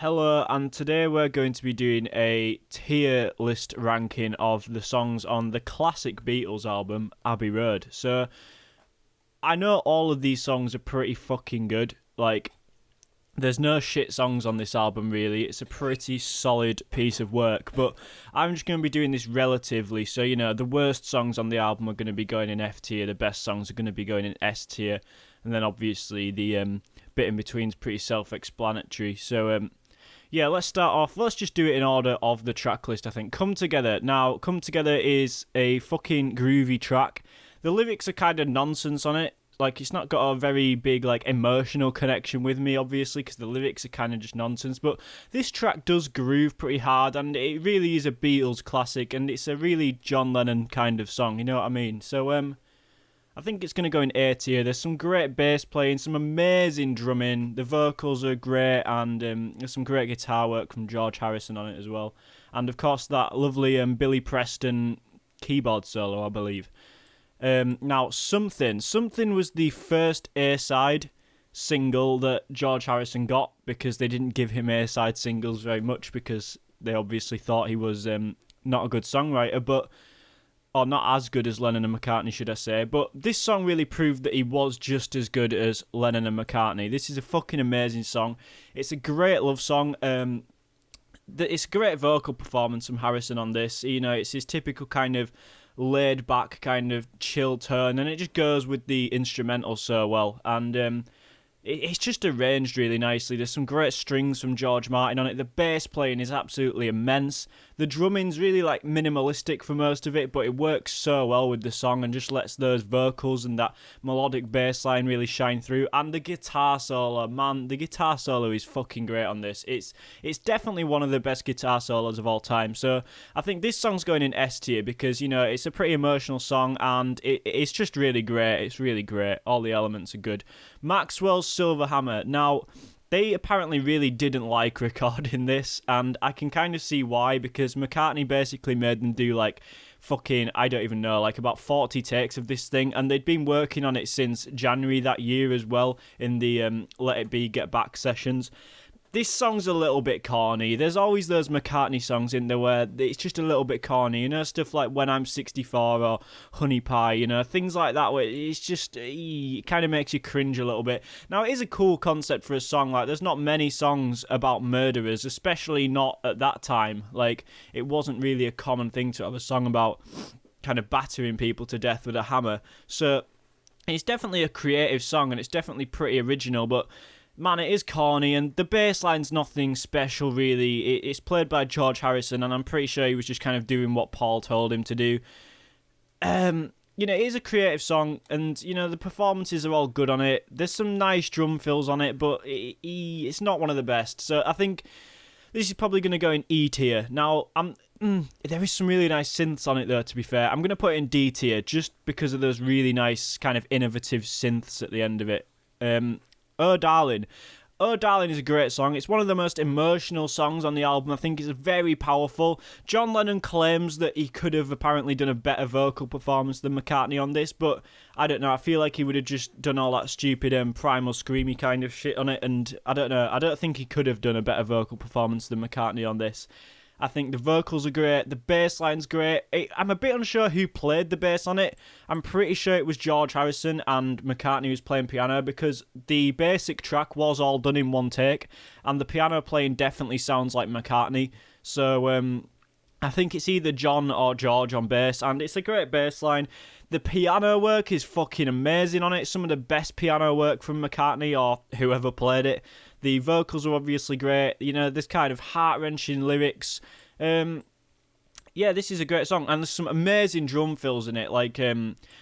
Hello, and today we're going to be doing a tier list ranking of the songs on the classic Beatles album, Abbey Road. So, I know all of these songs are pretty fucking good. Like, there's no shit songs on this album, really. It's a pretty solid piece of work, but I'm just going to be doing this relatively. So, the worst songs on the album are going to be going in F tier, the best songs are going to be going in S tier, and then obviously the bit in between is pretty self-explanatory. So, yeah, let's start off. Let's just do it in order of the track list, I think. Come Together. Now, Come Together is a fucking groovy track. The lyrics are kind of nonsense on it. Like, it's not got a very big, emotional connection with me, obviously, because the lyrics are kind of just nonsense. But this track does groove pretty hard, and it really is a Beatles classic, and it's a really John Lennon kind of song, you know what I mean? So, I think it's going to go in A tier. There's some great bass playing, some amazing drumming. The vocals are great, and there's some great guitar work from George Harrison on it as well. And, of course, that lovely Billy Preston keyboard solo, I believe. Now, Something was the first A-side single that George Harrison got, because they didn't give him A-side singles very much, because they obviously thought he was not a good songwriter, or not as good as Lennon and McCartney, should I say. But this song really proved that he was just as good as Lennon and McCartney. This is a fucking amazing song. It's a great love song. It's a great vocal performance from Harrison on this. It's his typical kind of laid-back, kind of chill tone, and it just goes with the instrumental so well. And it's just arranged really nicely. There's some great strings from George Martin on it. The bass playing is absolutely immense. The drumming's really minimalistic for most of it, but it works so well with the song and just lets those vocals and that melodic bass line really shine through. And the guitar solo, man, the guitar solo is fucking great on this. It's definitely one of the best guitar solos of all time. So I think this song's going in S tier because, it's a pretty emotional song and it's just really great. It's really great. All the elements are good. Maxwell's Silver Hammer. Now, they apparently really didn't like recording this, and I can kind of see why, because McCartney basically made them do fucking, I don't even know, about 40 takes of this thing, and they'd been working on it since January that year as well in the Let It Be Get Back sessions. This song's a little bit corny. There's always those McCartney songs in there where it's just a little bit corny, stuff like When I'm 64 or Honey Pie, things like that where it's just, it kind of makes you cringe a little bit. Now, it is a cool concept for a song. There's not many songs about murderers, especially not at that time. It wasn't really a common thing to have a song about kind of battering people to death with a hammer. So, it's definitely a creative song and it's definitely pretty original, but man, it is corny, and the bass line's nothing special, really. It's played by George Harrison, and I'm pretty sure he was just kind of doing what Paul told him to do. It is a creative song, and, the performances are all good on it. There's some nice drum fills on it, but it's not one of the best. So I think this is probably going to go in E tier. Now, there is some really nice synths on it, though, to be fair. I'm going to put it in D tier, just because of those really nice, kind of innovative synths at the end of it. Oh Darling. Oh Darling is a great song. It's one of the most emotional songs on the album. I think it's very powerful. John Lennon claims that he could have apparently done a better vocal performance than McCartney on this, but I don't know. I feel like he would have just done all that stupid primal screamy kind of shit on it, and I don't know. I don't think he could have done a better vocal performance than McCartney on this. I think the vocals are great, the bass line's great. I'm a bit unsure who played the bass on it. I'm pretty sure it was George Harrison and McCartney was playing piano, because the basic track was all done in one take, and the piano playing definitely sounds like McCartney. So I think it's either John or George on bass, and it's a great bass line. The piano work is fucking amazing on it. Some of the best piano work from McCartney or whoever played it. The vocals are obviously great. There's kind of heart-wrenching lyrics. Yeah, this is a great song. And there's some amazing drum fills in it,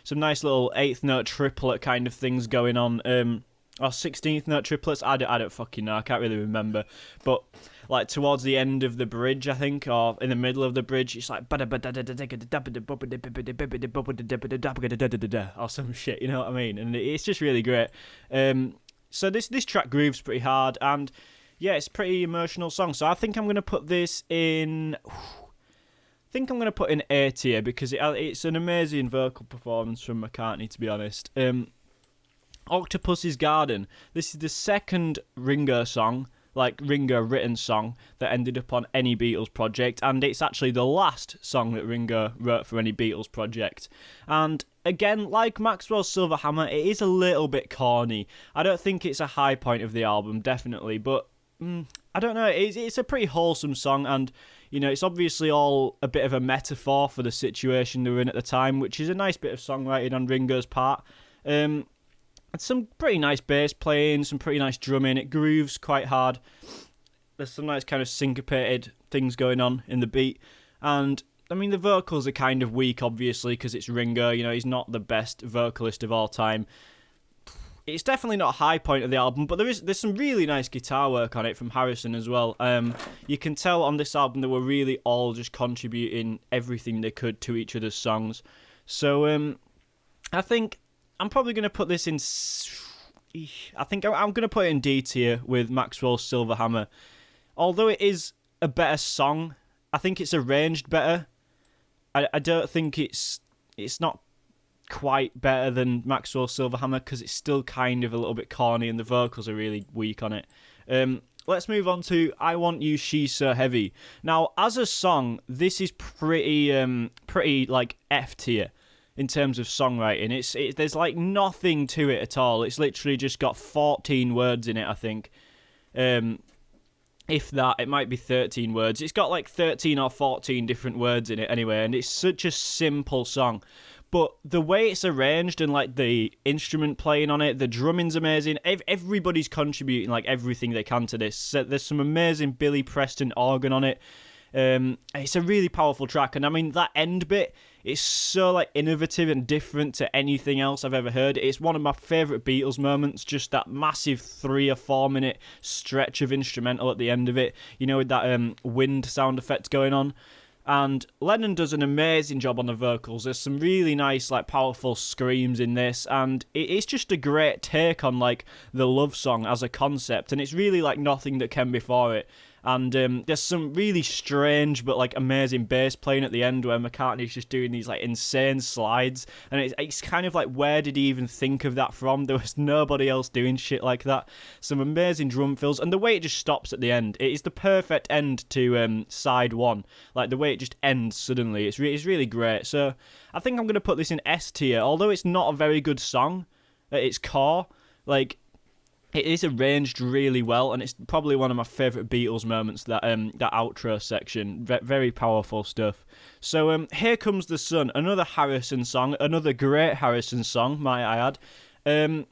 some nice little 8th note triplet kind of things going on. Or 16th note triplets. I don't fucking know. I can't really remember. But towards the end of the bridge, I think, or in the middle of the bridge, it's or some shit, you know what I mean? And it's just really great. So this track grooves pretty hard, and yeah, it's a pretty emotional song. So I think I'm going to put this in... I think I'm going to put in A tier, because it's an amazing vocal performance from McCartney, to be honest. Octopuses Garden. This is the second Ringo song like Ringo written song that ended up on any Beatles project, and it's actually the last song that Ringo wrote for any Beatles project. And again, like Maxwell's Silver Hammer, it is a little bit corny. I don't think it's a high point of the album, definitely, but I don't know, it's a pretty wholesome song, and you know, it's obviously all a bit of a metaphor for the situation they were in at the time, which is a nice bit of songwriting on Ringo's part. Some pretty nice bass playing, some pretty nice drumming. It grooves quite hard. There's some nice kind of syncopated things going on in the beat. And, I mean, the vocals are kind of weak, obviously, because it's Ringo. You know, he's not the best vocalist of all time. It's definitely not a high point of the album, but there's some really nice guitar work on it from Harrison as well. You can tell on this album they were really all just contributing everything they could to each other's songs. So, I think I'm probably going to put this in... I think I'm going to put it in D tier with Maxwell's Silver Hammer. Although it is a better song, I think it's arranged better. I don't think it's not quite better than Maxwell's Silver Hammer because it's still kind of a little bit corny and the vocals are really weak on it. Let's move on to I Want You, She's So Heavy. Now, as a song, this is pretty like F tier in terms of songwriting. There's like nothing to it at all. It's literally just got 14 words in it, I think. If that, it might be 13 words. It's got like 13 or 14 different words in it anyway, and it's such a simple song. But the way it's arranged and like the instrument playing on it, the drumming's amazing. Everybody's contributing like everything they can to this. So there's some amazing Billy Preston organ on it. It's a really powerful track, and I mean that end bit is so like innovative and different to anything else I've ever heard. It's one of my favourite Beatles moments, just that massive 3 or 4 minute stretch of instrumental at the end of it, you know, with that wind sound effect going on. And Lennon does an amazing job on the vocals. There's some really nice, like, powerful screams in this, and it's just a great take on, like, the love song as a concept, and it's really, like, nothing that came before it. And there's some really strange but like amazing bass playing at the end where McCartney's just doing these like insane slides, and it's kind of like, where did he even think of that from? There was nobody else doing shit like that. Some amazing drum fills, and the way it just stops at the end, it is the perfect end to side 1. Like the way it just ends suddenly, it's really great. So I think I'm going to put this in S tier, although it's not a very good song at its core. Like, it is arranged really well, and it's probably one of my favourite Beatles moments, that outro section. Very powerful stuff. So Here Comes the Sun, another Harrison song, another great Harrison song, might I add.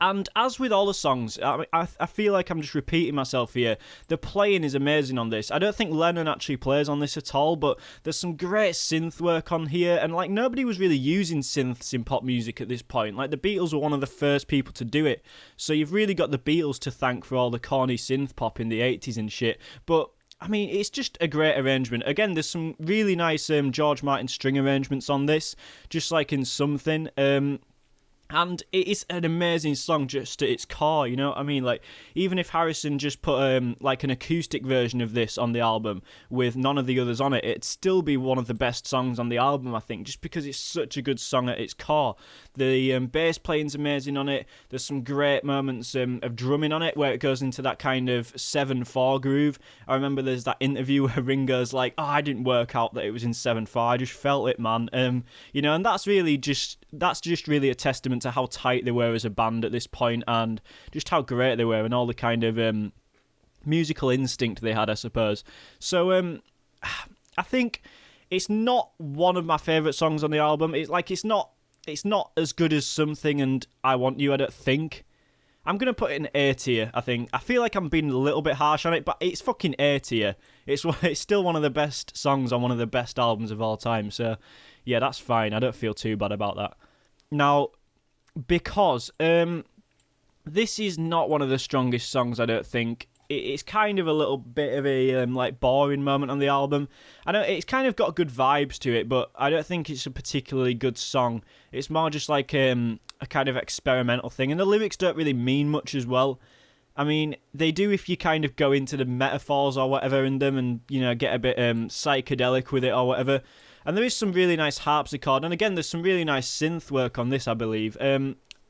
And as with all the songs, I feel like I'm just repeating myself here. The playing is amazing on this. I don't think Lennon actually plays on this at all, but there's some great synth work on here, and like nobody was really using synths in pop music at this point. Like the Beatles were one of the first people to do it, so you've really got the Beatles to thank for all the corny synth pop in the 80s and shit. But I mean, it's just a great arrangement. Again, there's some really nice George Martin string arrangements on this, just like in Something. And it is an amazing song just at its core, you know what I mean? Like, even if Harrison just put like an acoustic version of this on the album with none of the others on it, it'd still be one of the best songs on the album, I think, just because it's such a good song at its core. The bass playing's amazing on it. There's some great moments of drumming on it where it goes into that kind of 7/4 groove. I remember there's that interview where Ringo's like, "Oh, I didn't work out that it was in 7/4. I just felt it, man." You know, and that's just really a testament to how tight they were as a band at this point, and just how great they were, and all the kind of musical instinct they had, I suppose. So I think it's not one of my favourite songs on the album. It's not as good as Something and I Want You, I don't think. I'm going to put it in A tier, I think. I feel like I'm being a little bit harsh on it, but it's fucking A tier. It's still one of the best songs on one of the best albums of all time, so yeah, that's fine. I don't feel too bad about that. Now, because this is not one of the strongest songs, I don't think. It's kind of a little bit of a like boring moment on the album. I know it's kind of got good vibes to it, but I don't think it's a particularly good song. It's more just like a kind of experimental thing, and the lyrics don't really mean much as well. I mean, they do if you kind of go into the metaphors or whatever in them, and you know, get a bit psychedelic with it or whatever. And there is some really nice harpsichord, and again, there's some really nice synth work on this, I believe.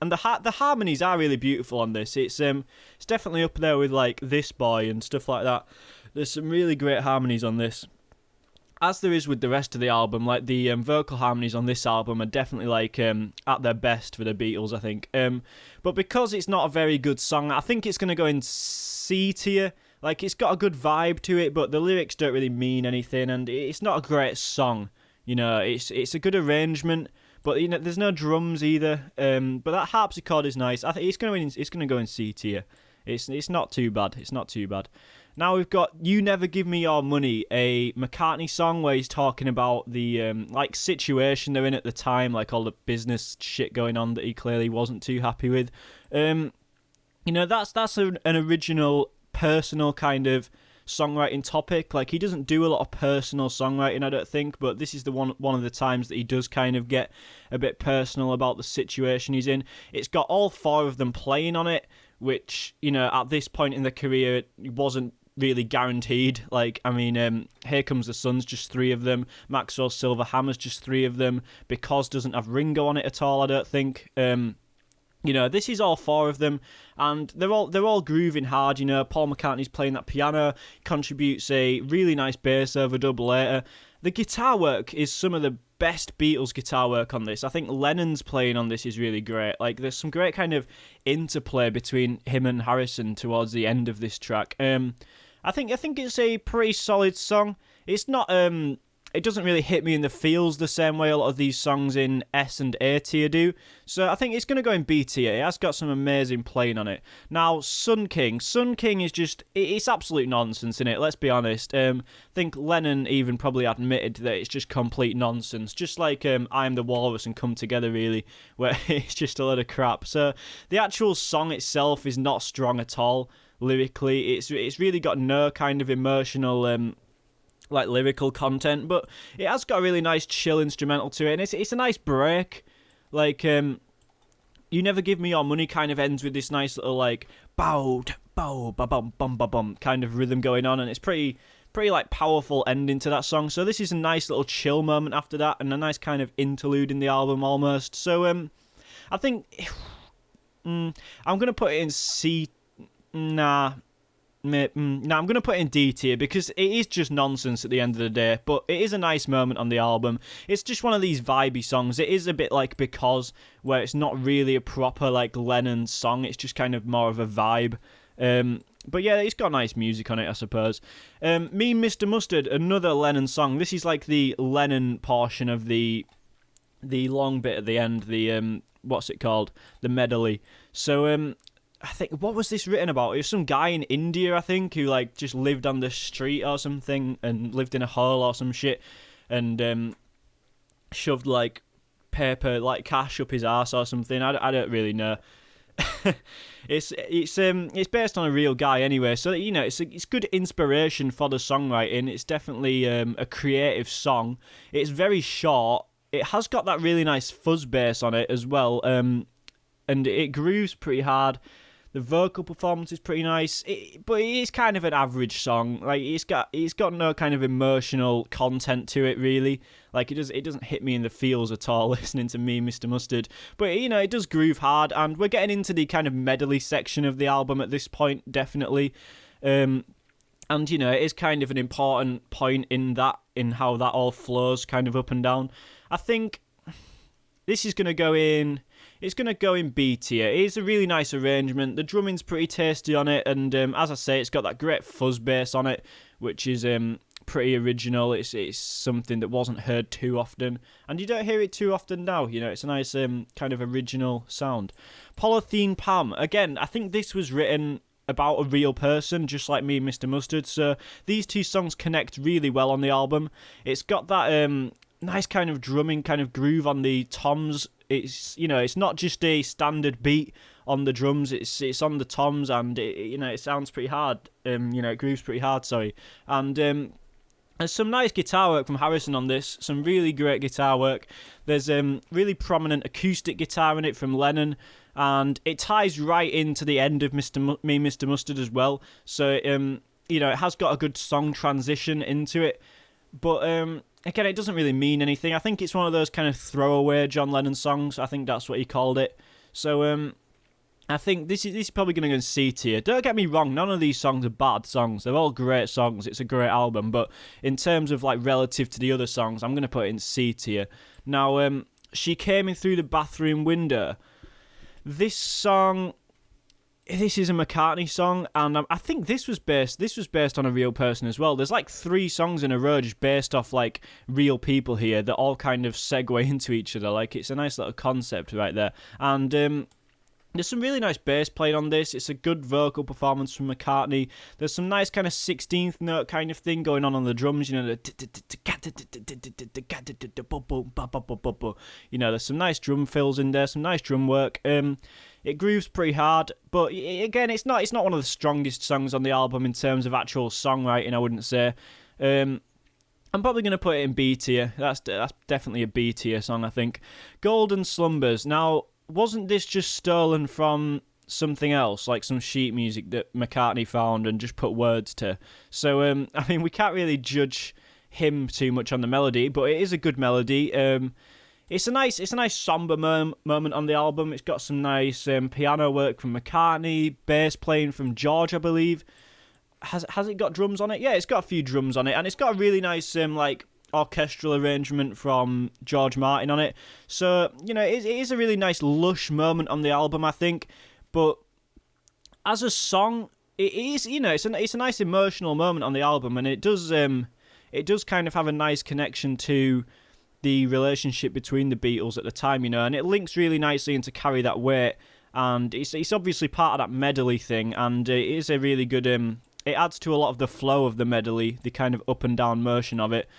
And the harmonies are really beautiful on this. It's definitely up there with like This Boy and stuff like that. There's some really great harmonies on this, as there is with the rest of the album. Like the vocal harmonies on this album are definitely like at their best for the Beatles, I think. But because it's not a very good song, I think it's going to go in C tier. Like, it's got a good vibe to it, but the lyrics don't really mean anything, and it's not a great song. You know, it's a good arrangement, but you know, there's no drums either. But that harpsichord is nice. I think it's going to go in C tier. It's not too bad. It's not too bad. Now we've got You Never Give Me Your Money, a McCartney song where he's talking about the like situation they're in at the time, like all the business shit going on that he clearly wasn't too happy with. You know, that's an original, personal kind of songwriting topic. Like, he doesn't do a lot of personal songwriting, I don't think, but this is the one of the times that he does kind of get a bit personal about the situation he's in. It's got all four of them playing on it, which, you know, at this point in the career, it wasn't really guaranteed. Like, I mean, Here Comes the Sun's just three of them. Maxwell Silver Hammer's just three of them. Because doesn't have Ringo on it at all, I don't think. You know, this is all four of them, and they're all grooving hard. You know, Paul McCartney's playing that piano, contributes a really nice bass overdub later. The guitar work is some of the best Beatles guitar work on this. I think Lennon's playing on this is really great. Like, there's some great kind of interplay between him and Harrison towards the end of this track. I think it's a pretty solid song. It's not it doesn't really hit me in the feels the same way a lot of these songs in S and A tier do. So I think it's going to go in B tier. It has got some amazing playing on it. Now, Sun King is just, it's absolute nonsense, isn't it? Let's be honest. I think Lennon even probably admitted that it's just complete nonsense. Just like I'm the Walrus and Come Together, really, where it's just a load of crap. So the actual song itself is not strong at all lyrically. It's really got no kind of emotional like lyrical content, but it has got a really nice chill instrumental to it, and it's a nice break. Like, You Never Give Me Your Money kind of ends with this nice little like bow bow ba bum bum ba bum kind of rhythm going on, and it's pretty like powerful ending to that song. So this is a nice little chill moment after that, and a nice kind of interlude in the album almost. So I think I'm gonna put it in C. I'm going to put it in D tier because it is just nonsense at the end of the day, but it is a nice moment on the album. It's just one of these vibey songs. It is a bit like Because, where it's not really a proper like Lennon song. It's just kind of more of a vibe. But yeah, it's got nice music on it, I suppose. Me, Mr. Mustard, another Lennon song. This is like the Lennon portion of the long bit at the end, the what's it called? The medley. So I think, what was this written about? It was some guy in India, I think, who like just lived on the street or something and lived in a hole or some shit, and shoved like paper, like cash up his arse or something. I don't really know. It's based on a real guy anyway, so you know it's good inspiration for the songwriting. It's definitely a creative song. It's very short. It has got that really nice fuzz bass on it as well, and it grooves pretty hard. The vocal performance is pretty nice, but it is kind of an average song. Like, it's got no kind of emotional content to it, really. Like, it doesn't hit me in the feels at all listening to Me, Mr. Mustard. But, you know, it does groove hard, and we're getting into the kind of medley section of the album at this point, definitely. And, you know, it is kind of an important point in how that all flows kind of up and down. I think this is going to go in... It's going to go in B tier. It is a really nice arrangement. The drumming's pretty tasty on it, and as I say, it's got that great fuzz bass on it, which is pretty original. It's something that wasn't heard too often, and you don't hear it too often now. You know, it's a nice kind of original sound. Polythene Palm. Again, I think this was written about a real person, just like Me, Mr. Mustard. So these two songs connect really well on the album. It's got that nice kind of drumming kind of groove on the toms. It's, you know, it's not just a standard beat on the drums. It's on the toms, and it sounds pretty hard. It grooves pretty hard. Sorry, and there's some nice guitar work from Harrison on this. Some really great guitar work. There's really prominent acoustic guitar in it from Lennon, and it ties right into the end of Me, Mr. Mustard as well. So it has got a good song transition into it, but again, it doesn't really mean anything. I think it's one of those kind of throwaway John Lennon songs. I think that's what he called it. So I think this is probably going to go in C tier. Don't get me wrong, none of these songs are bad songs. They're all great songs. It's a great album, but in terms of like relative to the other songs, I'm going to put it in C tier. Now, She Came In Through the Bathroom Window. This song, this is a McCartney song, and I think this was based on a real person as well. There's like 3 songs in a row just based off like real people here that all kind of segue into each other. Like, it's a nice little concept right there. And there's some really nice bass playing on this. It's a good vocal performance from McCartney. There's some nice kind of 16th note kind of thing going on the drums. You know, there's some nice drum fills in there, some nice drum work. It grooves pretty hard, but again, it's not one of the strongest songs on the album in terms of actual songwriting, I wouldn't say. I'm probably going to put it in B tier. That's definitely a B tier song, I think. Golden Slumbers. Now, wasn't this just stolen from something else, like some sheet music that McCartney found and just put words to? So, I mean, we can't really judge him too much on the melody, but it is a good melody. It's a nice somber moment on the album. It's got some nice piano work from McCartney, bass playing from George, I believe. Has it got drums on it? Yeah, it's got a few drums on it, and it's got a really nice like orchestral arrangement from George Martin on it. So, you know, it is a really nice lush moment on the album, I think. But as a song, it is, you know, it's a nice emotional moment on the album, and it does kind of have a nice connection to the relationship between the Beatles at the time, you know, and it links really nicely into Carry That Weight, and it's obviously part of that medley thing, and it is a really good, it adds to a lot of the flow of the medley, the kind of up and down motion of it.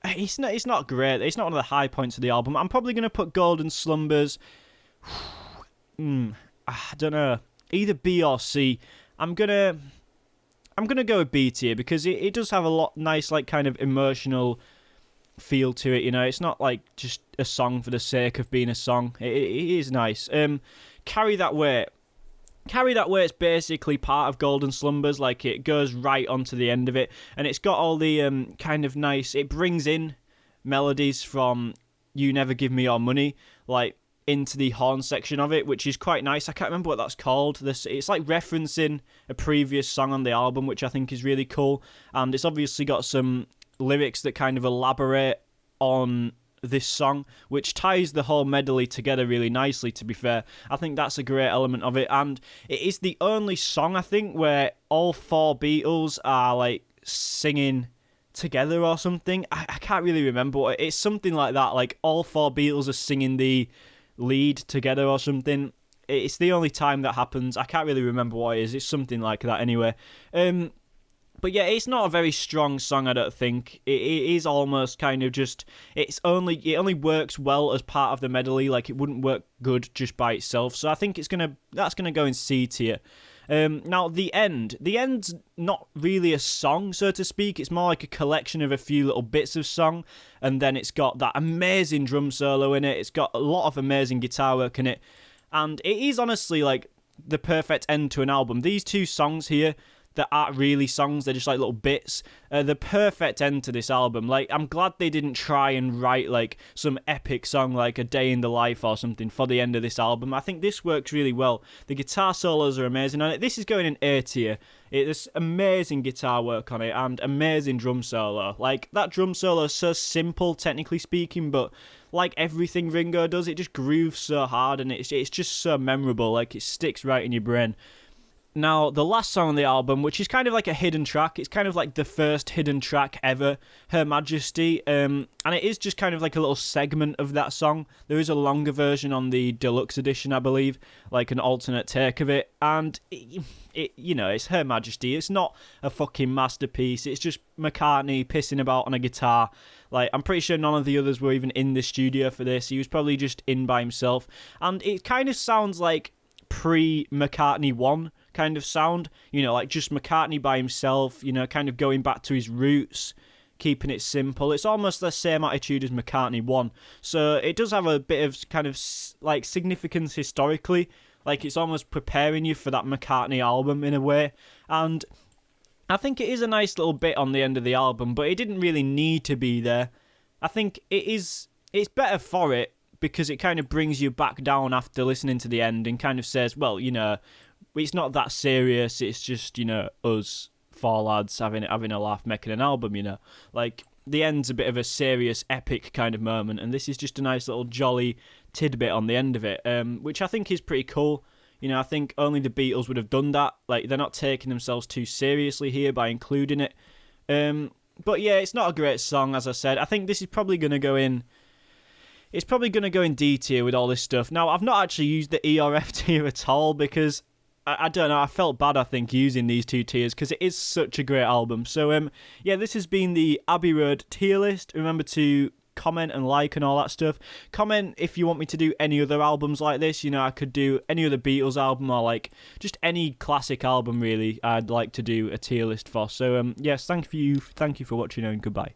It's not great. It's not one of the high points of the album. I'm probably going to put Golden Slumbers. I don't know, either B or C. I'm gonna go with B tier because it does have a lot nice, like, kind of emotional feel to it. You know, it's not like just a song for the sake of being a song. It is nice. Carry That Weight. Carry That Weight is basically part of Golden Slumbers. Like, it goes right onto the end of it, and it's got all the kind of nice. It brings in melodies from You Never Give Me Your Money, like, into the horn section of it, which is quite nice. I can't remember what that's called. It's like referencing a previous song on the album, which I think is really cool. And it's obviously got some lyrics that kind of elaborate on this song, which ties the whole medley together really nicely, to be fair. I think that's a great element of it, and it is the only song, I think, where all 4 Beatles are, like, singing together or something. I can't really remember. It's something like that, like all 4 Beatles are singing the lead together or something. It's the only time that happens. I can't really remember what it is. It's something like that anyway. But yeah, it's not a very strong song, I don't think. It is almost kind of just... It only works well as part of the medley. Like, it wouldn't work good just by itself. So I think that's gonna go in C tier. Now, The End. The End's not really a song, so to speak. It's more like a collection of a few little bits of song. And then it's got that amazing drum solo in it. It's got a lot of amazing guitar work in it. And it is honestly, like, the perfect end to an album. These 2 songs here that aren't really songs, they're just like little bits. The perfect end to this album. Like, I'm glad they didn't try and write like some epic song like A Day in the Life or something for the end of this album. I think this works really well. The guitar solos are amazing on it. This is going in A tier. There's amazing guitar work on it and amazing drum solo. Like, that drum solo is so simple, technically speaking, but like everything Ringo does, it just grooves so hard, and it's just so memorable. Like, it sticks right in your brain. Now, the last song on the album, which is kind of like a hidden track, it's kind of like the first hidden track ever, Her Majesty, and it is just kind of like a little segment of that song. There is a longer version on the deluxe edition, I believe, like an alternate take of it, and it you know, it's Her Majesty. It's not a fucking masterpiece. It's just McCartney pissing about on a guitar. Like, I'm pretty sure none of the others were even in the studio for this. He was probably just in by himself, and it kind of sounds like pre-McCartney 1 kind of sound, you know, like just McCartney by himself, you know, kind of going back to his roots, keeping it simple. It's almost the same attitude as McCartney 1, so it does have a bit of kind of like significance historically, like it's almost preparing you for that McCartney album in a way, and I think it is a nice little bit on the end of the album, but it didn't really need to be there. I think it's better for it, because it kind of brings you back down after listening to the end and kind of says, well, it's not that serious. It's just, us four lads having a laugh, making an album, Like, the end's a bit of a serious, epic kind of moment, and this is just a nice little jolly tidbit on the end of it, which I think is pretty cool. I think only the Beatles would have done that. Like, they're not taking themselves too seriously here by including it. But yeah, it's not a great song, as I said. I think this is probably going to go in... It's probably going to go in D tier with all this stuff. Now, I've not actually used the E or F tier at all because... I don't know, I felt bad, I think, using these two tiers because it is such a great album. So, yeah, this has been the Abbey Road tier list. Remember to comment and like and all that stuff. Comment if you want me to do any other albums like this. I could do any other Beatles album or like just any classic album really I'd like to do a tier list for. So yes, thank you for watching and goodbye.